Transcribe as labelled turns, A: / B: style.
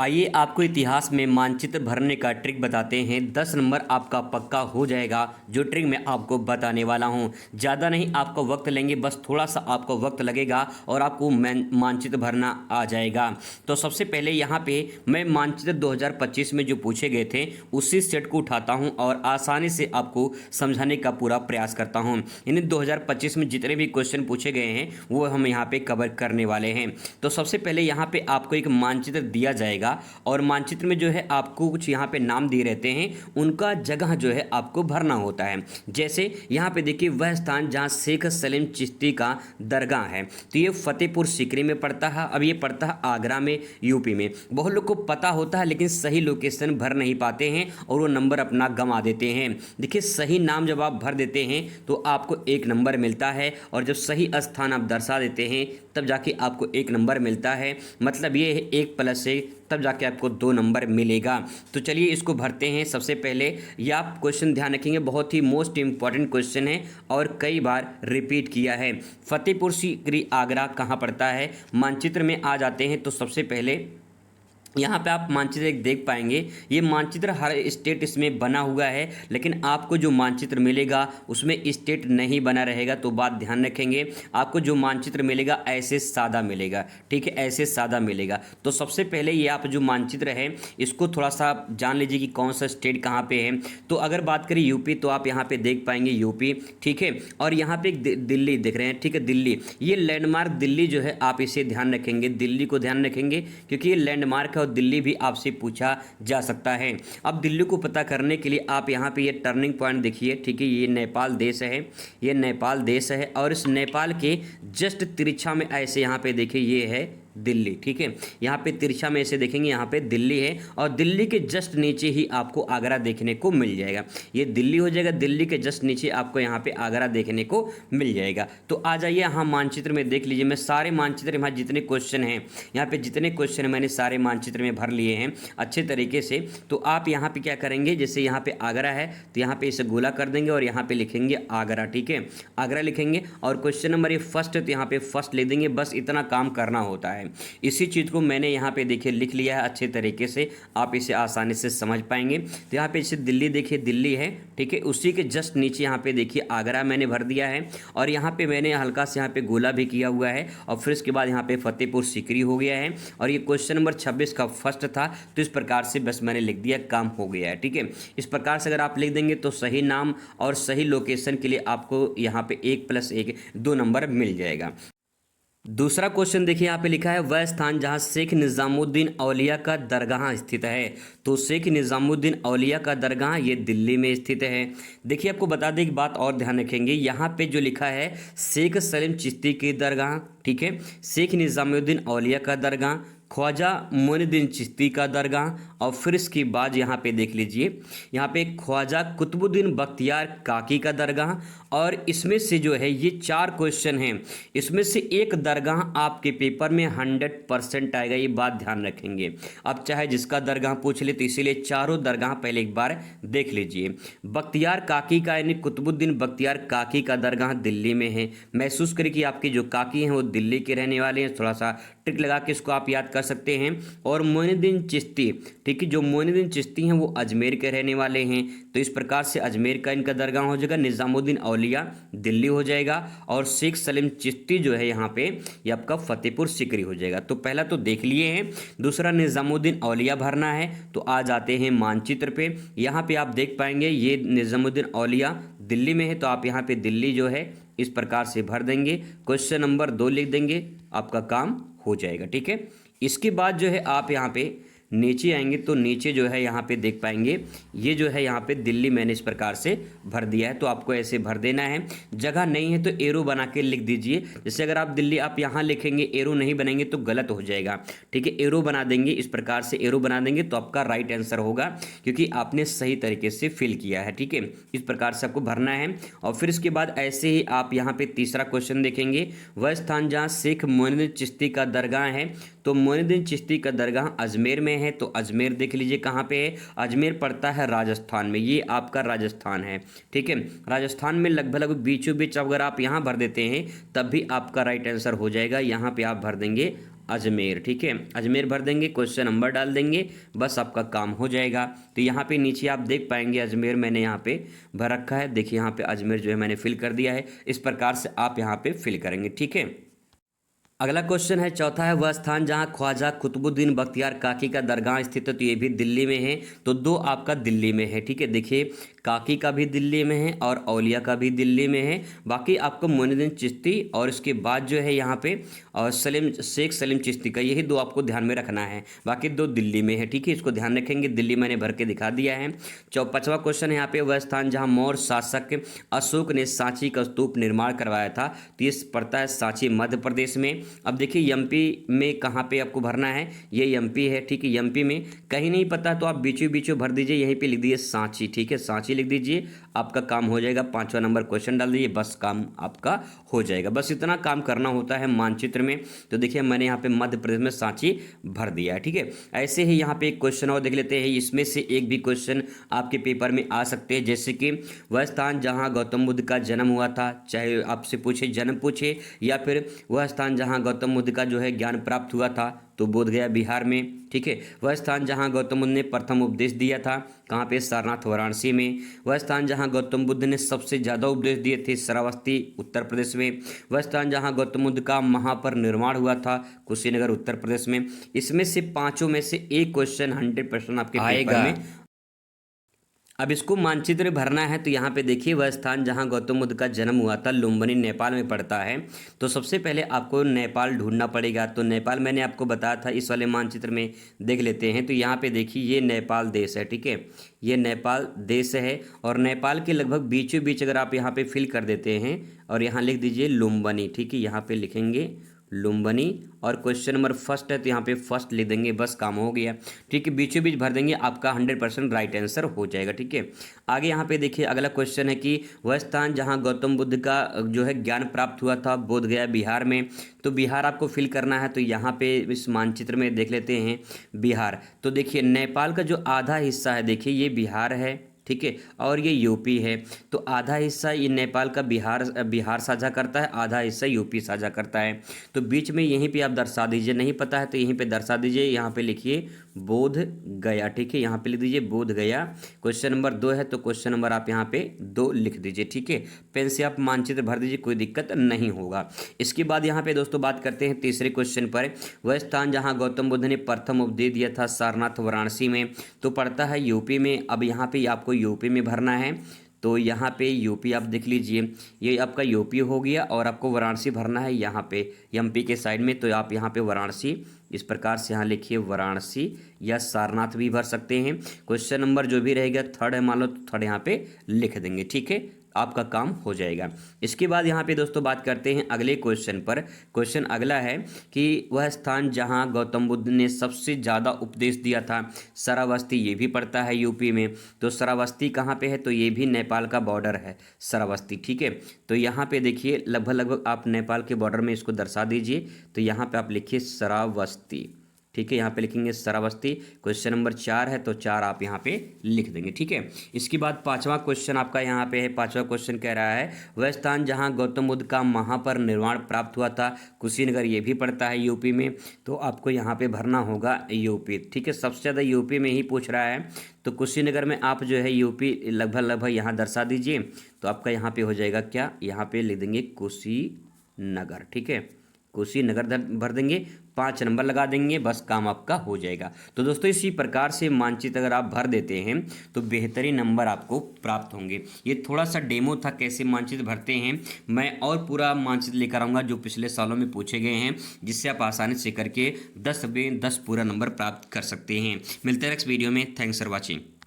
A: आइए आपको इतिहास में मानचित्र भरने का ट्रिक बताते हैं। 10 नंबर आपका पक्का हो जाएगा। जो ट्रिक मैं आपको बताने वाला हूं, ज़्यादा नहीं आपको वक्त लेंगे, बस थोड़ा सा आपको वक्त लगेगा और आपको मानचित्र भरना आ जाएगा। तो सबसे पहले यहाँ पे मैं मानचित्र 2025 में जो पूछे गए थे उसी सेट को उठाता हूँ और आसानी से आपको समझाने का पूरा प्रयास करता हूँ। यानी 2025 में जितने भी क्वेश्चन पूछे गए हैं वो हम यहाँ पे कवर करने वाले हैं। तो सबसे पहले यहाँ पे आपको एक मानचित्र दिया जाएगा और मानचित्र में जो है आपको कुछ यहाँ पे नाम दिए रहते हैं, उनका जगह जो है आपको भरना होता है। जैसे यहाँ पे देखिए वह स्थान जहाँ शेख सलीम चिश्ती का दरगाह है, तो ये फतेहपुर सीकरी में पड़ता है। अब ये पड़ता है आगरा में, यूपी में। बहुत लोग को पता होता है लेकिन सही लोकेशन भर नहीं पाते हैं और वो नंबर अपना गंवा देते हैं। देखिए सही नाम जब आप भर देते हैं तो आपको 1 नंबर मिलता है और जब सही स्थान आप दर्शा देते हैं तब जाके आपको 1 नंबर मिलता है। मतलब ये है 1 प्लस से तब जाके आपको 2 नंबर मिलेगा। तो चलिए इसको भरते हैं। सबसे पहले ये आप क्वेश्चन ध्यान रखेंगे, बहुत ही मोस्ट इंपॉर्टेंट क्वेश्चन है और कई बार रिपीट किया है। फतेहपुर सीकरी आगरा कहाँ पड़ता है, मानचित्र में आ जाते हैं। तो सबसे पहले यहाँ पे आप मानचित्र एक देख पाएंगे। ये मानचित्र हर स्टेट इसमें बना हुआ है, लेकिन आपको जो मानचित्र मिलेगा उसमें स्टेट नहीं बना रहेगा। तो बात ध्यान रखेंगे, आपको जो मानचित्र मिलेगा ऐसे सादा मिलेगा। ठीक है, ऐसे सादा मिलेगा। तो सबसे पहले ये आप जो मानचित्र है इसको थोड़ा सा जान लीजिए कि कौन सा स्टेट कहाँ पे है। तो अगर बात करें यूपी, तो आप यहाँ पे देख पाएंगे यूपी। ठीक है, और यहाँ पे एक दिल्ली दिख रहे हैं। ठीक है, दिल्ली, ये लैंडमार्क दिल्ली जो है आप इसे ध्यान रखेंगे, दिल्ली को ध्यान रखेंगे क्योंकि ये लैंडमार्क और दिल्ली भी आपसे पूछा जा सकता है। अब दिल्ली को पता करने के लिए आप यहाँ पे ये टर्निंग पॉइंट देखिए। ठीक है, ये नेपाल देश है, ये नेपाल देश है और इस नेपाल के जस्ट तिरछा में ऐसे यहाँ पे देखिए ये है दिल्ली। ठीक है, यहाँ पे तिरछा में ऐसे देखेंगे यहाँ पे दिल्ली है और दिल्ली के जस्ट नीचे ही आपको आगरा देखने को मिल जाएगा। ये दिल्ली हो जाएगा, दिल्ली के जस्ट नीचे आपको यहाँ पे आगरा देखने को मिल जाएगा। तो आ जाइए यहाँ मानचित्र में देख लीजिए। मैं सारे मानचित्र यहाँ जितने क्वेश्चन हैं, यहाँ पे जितने क्वेश्चन मैंने सारे मानचित्र में भर लिए हैं अच्छे तरीके से। तो आप यहाँ पे क्या करेंगे, जैसे यहाँ पे आगरा है तो यहाँ पे इसे गोला कर देंगे और यहाँ पे लिखेंगे आगरा। ठीक है, आगरा लिखेंगे और क्वेश्चन नंबर ये फर्स्ट है तो यहाँ पे फर्स्ट लिख देंगे। बस इतना काम करना होता है। इसी चीज़ को मैंने यहाँ पे देखिए लिख लिया है अच्छे तरीके से, आप इसे आसानी से समझ पाएंगे। तो यहाँ पे इसे दिल्ली देखिए, दिल्ली है। ठीक है, उसी के जस्ट नीचे यहाँ पे देखिए आगरा मैंने भर दिया है और यहाँ पे मैंने हल्का से यहाँ पे गोला भी किया हुआ है और फिर इसके बाद यहाँ पे फतेहपुर सीकरी हो गया है और ये क्वेश्चन नंबर 26 का फर्स्ट था। तो इस प्रकार से बस मैंने लिख दिया, काम हो गया है। ठीक है, इस प्रकार से अगर आप लिख देंगे तो सही नाम और सही लोकेशन के लिए आपको यहाँ पे 1 + 1 2 नंबर मिल जाएगा। दूसरा क्वेश्चन देखिए, यहाँ पे लिखा है वह स्थान जहाँ शेख निज़ामुद्दीन औलिया का दरगाह स्थित है। तो शेख निज़ामुद्दीन औलिया का दरगाह ये दिल्ली में स्थित है। देखिए आपको बता दें एक बात और ध्यान रखेंगे, यहाँ पे जो लिखा है शेख सलीम चिश्ती की दरगाह, ठीक है, शेख निज़ामुद्दीन औलिया का दरगाह, ख्वाजा मोइनुद्दीन चिश्ती का दरगाह और फिर इसके बाद यहाँ पे देख लीजिए यहाँ पे ख्वाजा कुतुबुद्दीन बख्तियार काकी का दरगाह। और इसमें से जो है ये 4 क्वेश्चन हैं, इसमें से एक दरगाह आपके पेपर में 100% आएगा, ये बात ध्यान रखेंगे। अब चाहे जिसका दरगाह पूछ ले, तो इसीलिए चारों दरगाह पहले एक बार देख लीजिए। बख्तियार काकी का यानी कुतुबुद्दीन बख्तियार काकी का दरगाह दिल्ली में है। महसूस करिए कि आपके जो काकी हैं वो दिल्ली के रहने वाले हैं। थोड़ा सा ट्रिक लगा के इसको आप याद कर सकते हैं। और मोइनुद्दीन चिश्ती, ठीक है, जो मोइनुद्दीन चिश्ती हैं वो अजमेर के रहने वाले हैं। तो इस प्रकार से अजमेर का इनका दरगाह हो जाएगा। निज़ामुद्दीन औलिया दिल्ली हो जाएगा और शेख सलीम चिश्ती जो है यहाँ पे ये आपका फतेहपुर सीकरी हो जाएगा। तो पहला तो देख लिए हैं, दूसरा निज़ामुद्दीन औलिया भरना है। तो आ जाते हैं मानचित्र पे। यहाँ पे आप देख पाएंगे ये निज़ामुद्दीन औलिया दिल्ली में है, तो आप यहाँ पे दिल्ली जो है इस प्रकार से भर देंगे। क्वेश्चन नंबर 2 लिख देंगे, आपका काम हो जाएगा। ठीक है, इसके बाद जो है आप यहाँ पे नीचे आएंगे तो नीचे जो है यहाँ पे देख पाएंगे ये जो है यहाँ पे दिल्ली मैंने इस प्रकार से भर दिया है। तो आपको ऐसे भर देना है। जगह नहीं है तो एरो बना के लिख दीजिए। जैसे अगर आप दिल्ली आप यहाँ लिखेंगे, एरो नहीं बनाएंगे तो गलत हो जाएगा। ठीक है, एरो बना देंगे, इस प्रकार से एरो बना देंगे तो आपका राइट आंसर होगा क्योंकि आपने सही तरीके से फिल किया है। ठीक है, इस प्रकार से आपको भरना है। और फिर इसके बाद ऐसे ही आप यहाँ पे तीसरा क्वेश्चन देखेंगे, वह स्थान जहाँ शेख मोइनुद्दीन चिश्ती का दरगाह है। तो मोइनुद्दीन चिश्ती का दरगाह अजमेर में है। तो अजमेर देख लीजिए कहाँ पे है, अजमेर पड़ता है राजस्थान में, ये आपका राजस्थान है। ठीक है, राजस्थान में लगभग बीचों बीच अगर आप यहाँ भर देते हैं तब भी आपका राइट आंसर हो जाएगा। यहाँ पे आप भर देंगे अजमेर। ठीक है, अजमेर भर देंगे, क्वेश्चन नंबर डाल देंगे, बस आपका काम हो जाएगा। तो यहाँ पे नीचे आप देख पाएंगे अजमेर मैंने यहाँ पे भर रखा है। देखिए यहाँ पे अजमेर जो है मैंने फिल कर दिया है। इस प्रकार से आप यहाँ पे फिल करेंगे। ठीक है, अगला क्वेश्चन है चौथा है, वह स्थान जहां ख्वाजा कुतुबुद्दीन बख्तियार काकी का दरगाह स्थित है, तो ये भी दिल्ली में है। तो दो आपका दिल्ली में है। ठीक है, देखिए काकी का भी दिल्ली में है और औलिया का भी दिल्ली में है। बाकी आपको मोइनुद्दीन चिश्ती और इसके बाद जो है यहाँ पे और शेख सलीम चिश्ती का, यही दो आपको ध्यान में रखना है। बाकी दो दिल्ली में है। ठीक है, इसको ध्यान रखेंगे, दिल्ली मैंने भर के दिखा दिया है। पांचवा क्वेश्चन है यहाँ पे, वह स्थान जहाँ मौर्य शासक अशोक ने सांची का स्तूप निर्माण करवाया था, तो ये पड़ता है सांची मध्य प्रदेश में। अब देखिए एमपी में कहाँ पे आपको भरना है, ये एमपी है। ठीक है, एमपी में कहीं नहीं पता तो आप बीचों बीचों भर दीजिए, यहीं पे लिख दीजिए सांची। ठीक है, सांची लिख दीजिए, आपका काम हो जाएगा। पांचवा नंबर क्वेश्चन डाल दीजिए, बस काम आपका हो जाएगा। बस इतना काम करना होता है मानचित्र में। तो देखिए मैंने यहाँ पे मध्य प्रदेश में सांची भर दिया है। ठीक है, ऐसे ही यहाँ पे एक क्वेश्चन और देख लेते हैं, इसमें से एक भी क्वेश्चन आपके पेपर में आ सकते हैं, जैसे कि वह स्थान जहाँ गौतम बुद्ध का जन्म हुआ था, चाहे आपसे पूछे जन्म पूछे, या फिर वह स्थान जहाँ गौतम बुद्ध का जो है ज्ञान प्राप्त हुआ था, तो बोधगया बिहार में। ठीक है, वह स्थान जहां गौतम बुद्ध ने प्रथम उपदेश दिया था, कहाँ पे, सारनाथ वाराणसी में। वह स्थान जहां गौतम बुद्ध ने सबसे ज़्यादा उपदेश दिए थे, श्रावस्ती उत्तर प्रदेश में। वह स्थान जहां गौतम बुद्ध का महापरिनिर्वाण हुआ था, कुशीनगर उत्तर प्रदेश में। इसमें से पांचों में से एक क्वेश्चन 100% आपके पेपर में। अब इसको मानचित्र भरना है, तो यहाँ पे देखिए वह स्थान जहाँ गौतम बुद्ध का जन्म हुआ था लुम्बिनी नेपाल में पड़ता है। तो सबसे पहले आपको नेपाल ढूंढना पड़ेगा। तो नेपाल मैंने आपको बताया था, इस वाले मानचित्र में देख लेते हैं। तो यहाँ पे देखिए ये नेपाल देश है। ठीक है, ये नेपाल देश है और नेपाल के लगभग बीचों बीच अगर आप यहाँ पे फिल कर देते हैं और यहाँ लिख दीजिए लुम्बिनी। ठीक है, यहाँ पे लिखेंगे लुम्बिनी और क्वेश्चन नंबर फर्स्ट है तो यहाँ पे फर्स्ट लिख देंगे, बस काम हो गया। ठीक है, बीचों बीच भर देंगे, आपका 100% राइट आंसर हो जाएगा। ठीक है, आगे यहाँ पे देखिए अगला क्वेश्चन है कि वह स्थान जहाँ गौतम बुद्ध का जो है ज्ञान प्राप्त हुआ था, बोधगया बिहार में। तो बिहार आपको फिल करना है, तो यहाँ पे इस मानचित्र में देख लेते हैं बिहार। तो देखिए नेपाल का जो आधा हिस्सा है, देखिए ये बिहार है। ठीक है, और ये यूपी है। तो आधा हिस्सा ये नेपाल का बिहार साझा करता है, आधा हिस्सा यूपी साझा करता है। तो बीच में यहीं पे आप दर्शा दीजिए, नहीं पता है तो यहीं पे दर्शा दीजिए। यहाँ पे लिखिए बोध गया। ठीक है, यहाँ पे लिख दीजिए बोध गया। क्वेश्चन नंबर 2 है तो क्वेश्चन नंबर आप यहाँ पे 2 लिख दीजिए। ठीक है, पेन से आप मानचित्र भर दीजिए, कोई दिक्कत नहीं होगा। इसके बाद यहाँ पे दोस्तों बात करते हैं तीसरे क्वेश्चन पर, वह स्थान जहाँ गौतम बुद्ध ने प्रथम उपदेश दिया था सारनाथ वाराणसी में, तो पड़ता है यूपी में। अब यहाँ पे आपको यूपी में भरना है, तो यहाँ पे यूपी आप देख लीजिए, ये आपका यूपी हो गया और आपको वाराणसी भरना है यहाँ पे एमपी के साइड में। तो आप यहाँ पे वाराणसी इस प्रकार से यहाँ लिखिए वाराणसी, या सारनाथ भी भर सकते हैं। क्वेश्चन नंबर जो भी रहेगा थर्ड है मान लो, तो थर्ड यहाँ पे लिख देंगे। ठीक है, आपका काम हो जाएगा। इसके बाद यहाँ पे दोस्तों बात करते हैं अगले क्वेश्चन पर। क्वेश्चन अगला है कि वह स्थान जहाँ गौतम बुद्ध ने सबसे ज़्यादा उपदेश दिया था, श्रावस्ती, ये भी पड़ता है यूपी में। तो श्रावस्ती कहाँ पे है, तो ये भी नेपाल का बॉर्डर है श्रावस्ती। ठीक है, तो यहाँ पे देखिए लगभग आप नेपाल के बॉर्डर में इसको दर्शा दीजिए। तो यहाँ पे आप लिखिए श्रावस्ती। ठीक है, यहाँ पे लिखेंगे श्रावस्ती। क्वेश्चन नंबर 4 है तो 4 आप यहाँ पे लिख देंगे। ठीक है, इसके बाद पांचवा क्वेश्चन आपका यहाँ पे है। पांचवा क्वेश्चन कह रहा है वह स्थान जहाँ गौतम बुद्ध का महापरिनिर्वाण प्राप्त हुआ था, कुशीनगर, ये भी पड़ता है यूपी में। तो आपको यहाँ पे भरना होगा यूपी। ठीक है, सबसे ज़्यादा यूपी में ही पूछ रहा है, तो कुशीनगर में आप जो है यूपी लगभग यहाँ दर्शा दीजिए। तो आपका यहाँ पे हो जाएगा क्या, यहाँ पे लिख देंगे कुशीनगर। ठीक है, कुशीनगर भर देंगे, 5 नंबर लगा देंगे, बस काम आपका हो जाएगा। तो दोस्तों इसी प्रकार से मानचित्र अगर आप भर देते हैं तो बेहतरीन नंबर आपको प्राप्त होंगे। ये थोड़ा सा डेमो था कैसे मानचित्र भरते हैं, मैं और पूरा मानचित्र लेकर आऊँगा जो पिछले सालों में पूछे गए हैं, जिससे आप आसानी से करके 10 में 10 पूरा नंबर प्राप्त कर सकते हैं। मिलते हैं नेक्स्ट वीडियो में। Thanks for watching.